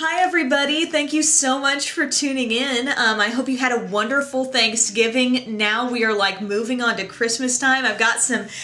Hi everybody, thank you so much for tuning in. I hope you had a wonderful Thanksgiving. Now we are like moving on to Christmas time. I've got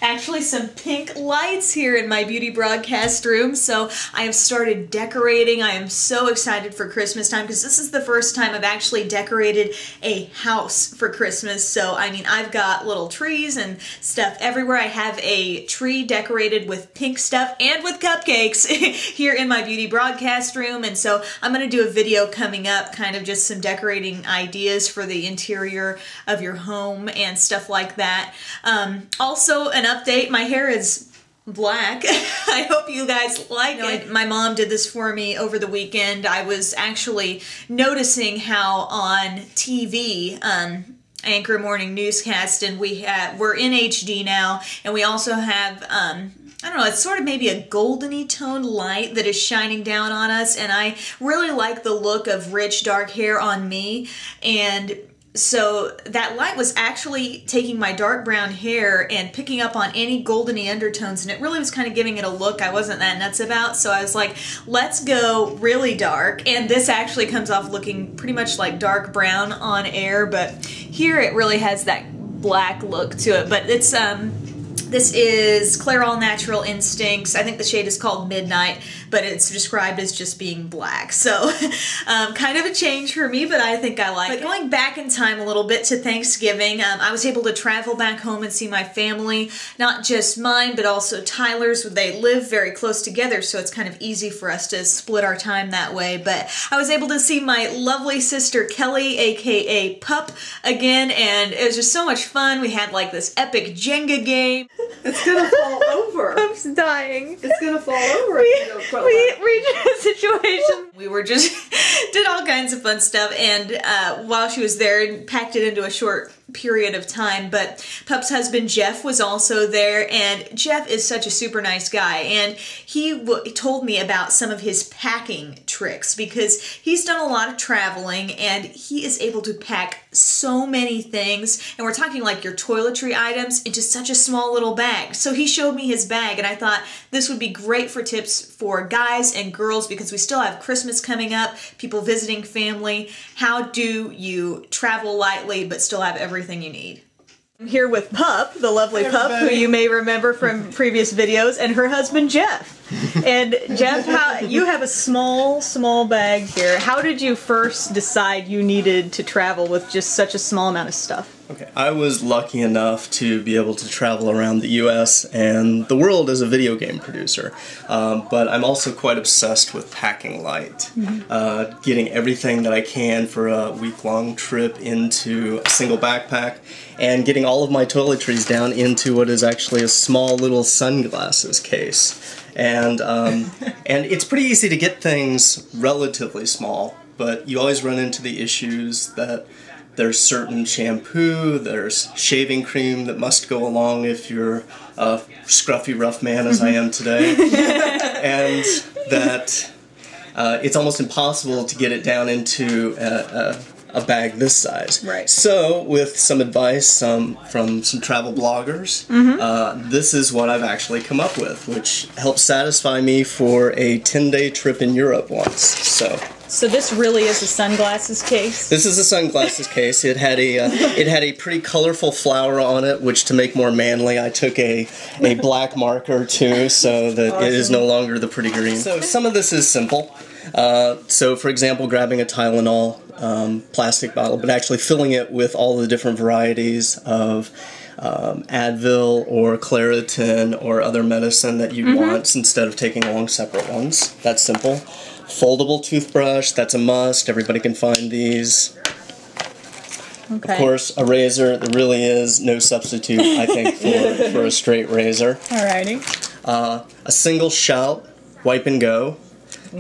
actually some pink lights here in my beauty broadcast room, so I have started decorating. I am so excited for Christmas time because this is the first time I've actually decorated a house for Christmas. So I mean, I've got little trees and stuff everywhere. I have a tree decorated with pink stuff and with cupcakes here in my beauty broadcast room, and so I'm going to do a video coming up, kind of just some decorating ideas for the interior of your home and stuff like that. Also, an update, my hair is black. I hope you guys like it. My mom did this for me over the weekend. I was actually noticing how on TV, Anchor Morning Newscast, and we're in HD now, and we also have I don't know, it's sort of maybe a goldeny toned light that is shining down on us, and I really like the look of rich dark hair on me, and so that light was actually taking my dark brown hair and picking up on any goldeny undertones, and it really was kind of giving it a look I wasn't that nuts about. So I was like, let's go really dark, and this actually comes off looking pretty much like dark brown on air, but here it really has that black look to it. But it's this is Claire All Natural Instincts. I think the shade is called Midnight, but it's described as just being black. So kind of a change for me, but I think I like it. But going back in time a little bit to Thanksgiving, I was able to travel back home and see my family, not just mine, but also Tyler's. They live very close together, so it's kind of easy for us to split our time that way. But I was able to see my lovely sister Kelly, aka Pup, again, and it was just so much fun. We had like this epic Jenga game. It's gonna fall over. Pup's dying. It's gonna fall over. We reached a situation. We were just did all kinds of fun stuff, and while she was there, packed it into a short period of time. But Pup's husband Jeff was also there, and Jeff is such a super nice guy, and he told me about some of his packing tricks because he's done a lot of traveling and he is able to pack so many things, and we're talking like your toiletry items, into such a small little bag. So he showed me his bag, and I thought this would be great for tips for guys and girls because we still have Christmas coming up, people visiting family. How do you travel lightly but still have everything you need? I'm here with Pup, the lovely Pup, who you may remember from previous videos, and her husband Jeff. And Jeff, you have a small bag here. How did you first decide you needed to travel with just such a small amount of stuff? Okay, I was lucky enough to be able to travel around the US and the world as a video game producer, but I'm also quite obsessed with packing light, getting everything that I can for a week-long trip into a single backpack, and getting all of my toiletries down into what is actually a small little sunglasses case. And it's pretty easy to get things relatively small, but you always run into the issues that there's certain shampoo, there's shaving cream that must go along if you're a scruffy rough man as I am today, and that it's almost impossible to get it down into a bag this size. Right. So, with some advice from some travel bloggers, this is what I've actually come up with, which helped satisfy me for a 10-day trip in Europe once. So this really is a sunglasses case? This is a sunglasses case. It had a pretty colorful flower on it, which to make more manly, I took a black marker too, so that awesome. It is no longer the pretty green. So some of this is simple. So for example, grabbing a Tylenol plastic bottle, but actually filling it with all the different varieties of Advil or Claritin or other medicine that you want instead of taking long separate ones. That's simple. Foldable toothbrush, that's a must. Everybody can find these. Okay. Of course, a razor. There really is no substitute, I think, for a straight razor. Alrighty. A single shout, wipe and go,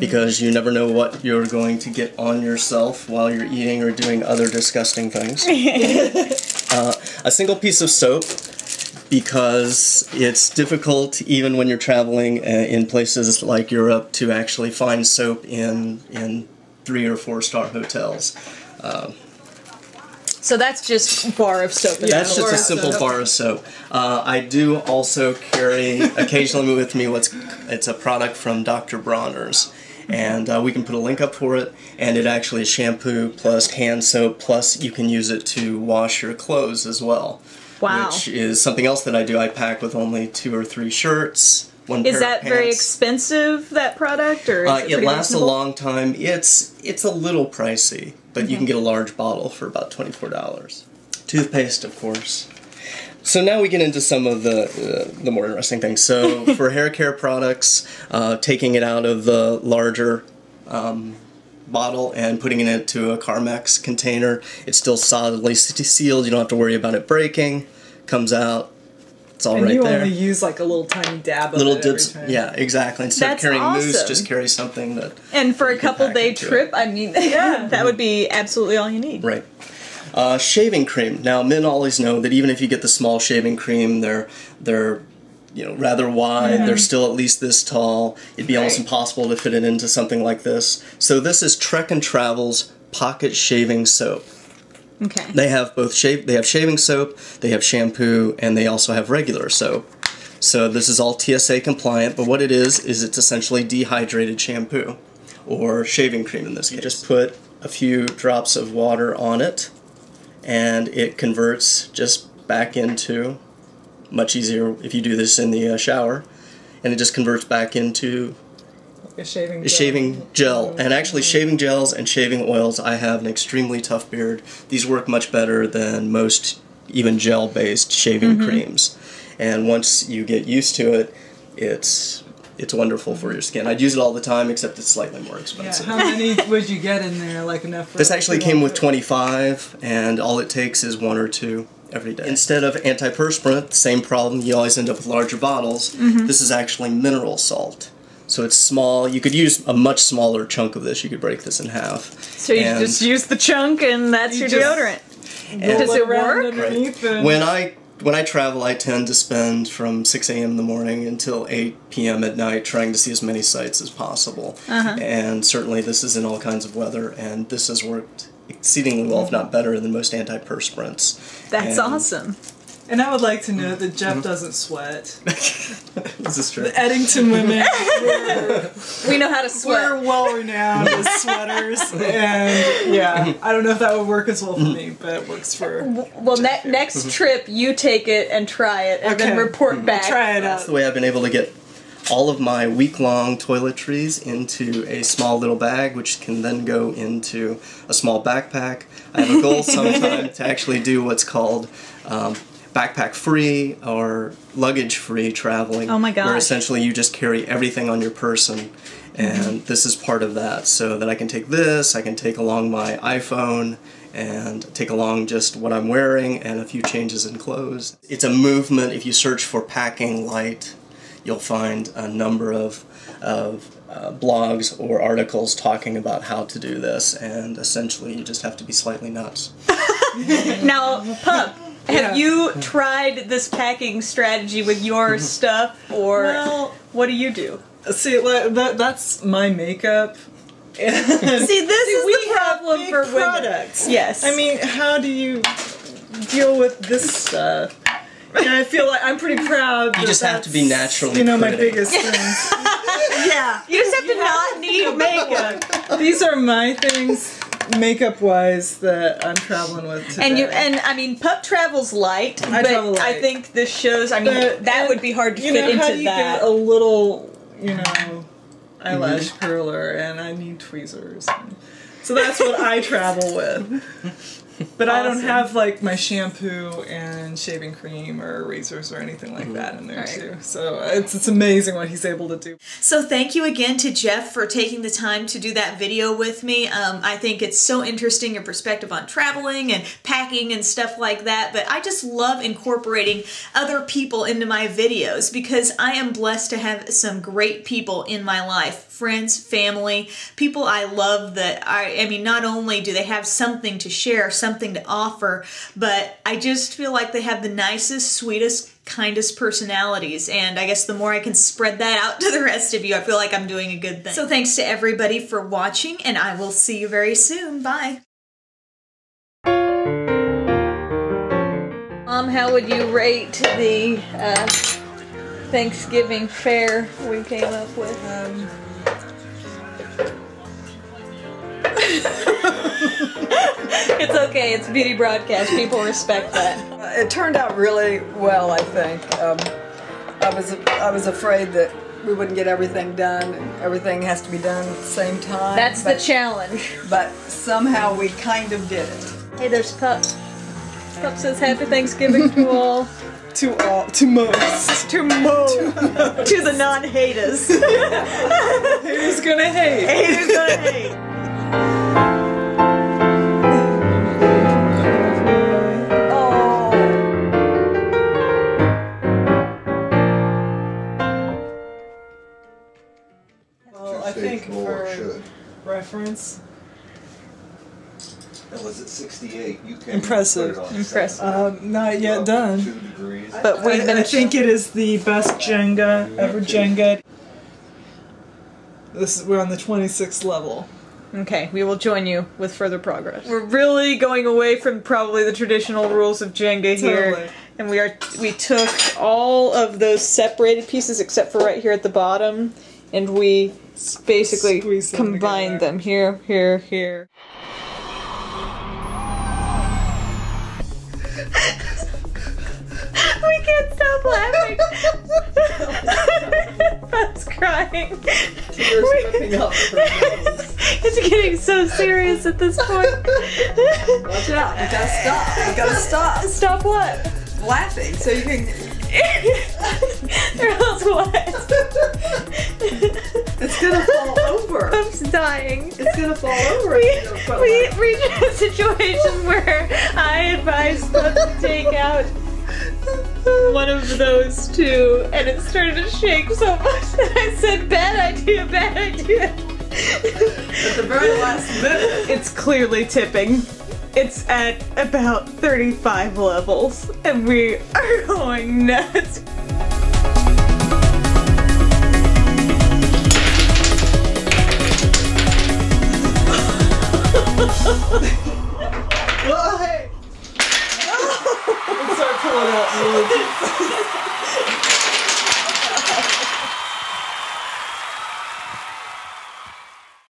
because you never know what you're going to get on yourself while you're eating or doing other disgusting things. A single piece of soap, because it's difficult, even when you're traveling in places like Europe, to actually find soap in 3- or 4-star hotels. So that's just a bar of soap. Yeah, that's just a simple bar of soap. I do also carry occasionally with me it's a product from Dr. Bronner's, And we can put a link up for it, and it actually is shampoo plus hand soap, plus you can use it to wash your clothes as well. Wow. Which is something else that I do. I pack with only 2 or 3 shirts, 1 pair of pants. Is that very expensive, that product, or is it lasts a long time. It's a little pricey, but you can get a large bottle for about $24. Toothpaste, of course. So now we get into some of the more interesting things. So for hair care products, taking it out of the larger bottle and putting it into a Carmex container, it's still solidly sealed. You don't have to worry about it breaking. Comes out. It's all right there. And you only use like a little tiny dab of it dips, every time. yeah, exactly. Instead of carrying mousse, just carry something that. And for a couple-day trip, I mean, that would be absolutely all you need. Right. Shaving cream. Now, men always know that even if you get the small shaving cream, they're rather wide. They're still at least this tall. It'd be almost impossible to fit it into something like this. So this is Trek and Travel's Pocket Shaving Soap. Okay. They have they have shaving soap, they have shampoo, and they also have regular soap. So this is all TSA compliant, but what it is it's essentially dehydrated shampoo, or shaving cream in this case. You just put a few drops of water on it, and it converts just back into, much easier if you do this in the shower, and it just converts back into a shaving gel. And actually, shaving gels and shaving oils, I have an extremely tough beard. These work much better than most even gel-based shaving creams. And once you get used to it, it's wonderful for your skin. I'd use it all the time, except it's slightly more expensive. Yeah, how many would you get in there? Like enough for this actually came with 25, and all it takes is 1 or 2 every day. Instead of antiperspirant, same problem, you always end up with larger bottles. This is actually mineral salt. So it's small. You could use a much smaller chunk of this. You could break this in half. So you just use the chunk, and that's your deodorant. Does it work? Right. When I travel, I tend to spend from 6 a.m. in the morning until 8 p.m. at night trying to see as many sites as possible. And certainly this is in all kinds of weather, and this has worked exceedingly well, if not better, than most antiperspirants. That's awesome. And I would like to note that Jeff doesn't sweat. This is true. The Eddington women, we know how to sweat. We're well renowned as sweaters, and yeah, I don't know if that would work as well for me, but it works for. Well, next trip you take it and try it, and then report back. Try it out. That's the way I've been able to get all of my week-long toiletries into a small little bag, which can then go into a small backpack. I have a goal sometime to actually do what's called backpack-free or luggage-free traveling. Oh my gosh. Where essentially you just carry everything on your person, and this is part of that. So that I can take this, I can take along my iPhone, and take along just what I'm wearing and a few changes in clothes. It's a movement. If you search for packing light, you'll find a number of blogs or articles talking about how to do this, and essentially you just have to be slightly nuts. Now, Pup, have you tried this packing strategy with your stuff, or what do you do? See, that's my makeup. See, this is the problem for products. Women. Yes. I mean, how do you deal with this stuff? And I feel like I'm pretty proud. You just have to be naturally my pretty. biggest things. Yeah. You just have to not need makeup. These are my things, makeup-wise, that I'm traveling with today. And I mean, Pup travels light, I but travel light. I think this shows. I mean, that would be hard to fit into how do you that. get a little, eyelash curler, and I need tweezers. So that's what I travel with. But I don't have like my shampoo and shaving cream or razors or anything like that in there too. So it's amazing what he's able to do. So thank you again to Jeff for taking the time to do that video with me. I think it's so interesting, your perspective on traveling and packing and stuff like that. But I just love incorporating other people into my videos because I am blessed to have some great people in my life. Friends, family, people I love that I mean, not only do they have something to share, something to offer, but I just feel like they have the nicest, sweetest, kindest personalities, and I guess the more I can spread that out to the rest of you, I feel like I'm doing a good thing. So thanks to everybody for watching, and I will see you very soon. Bye. Mom, how would you rate the Thanksgiving fare we came up with? It's okay. It's beauty broadcast. People respect that. It turned out really well, I think. I was afraid that we wouldn't get everything done. Everything has to be done at the same time. That's the challenge. But somehow we kind of did it. Hey, there's Pup. Pup says Happy Thanksgiving to all. To most. To the non-haters. Haters gonna hate. Haters gonna hate. Well, I think for reference, That was at 68. You can Impressive. put it on Impressive. not yet done. 2 degrees. But we've been I think it is the best Jenga ever Jenga. We're on the 26th level. Okay, we will join you with further progress. We're really going away from probably the traditional rules of Jenga here. Totally. And we took all of those separated pieces except for right here at the bottom, and we basically Squeeze them combined together. them here, here, here. We can't stop laughing. Buzz crying. It's getting so serious at this point. Watch out, you gotta stop. You gotta stop. Stop what? Laughing so you can... Or else what? It's gonna fall over. Pump's dying. It's gonna fall over. We reached a situation where I advised Pup to take out one of those two, and it started to shake so much that I said, bad idea, bad idea. At the very last minute. It's clearly tipping. It's at about 35 levels, and we are going nuts. Let's start pulling out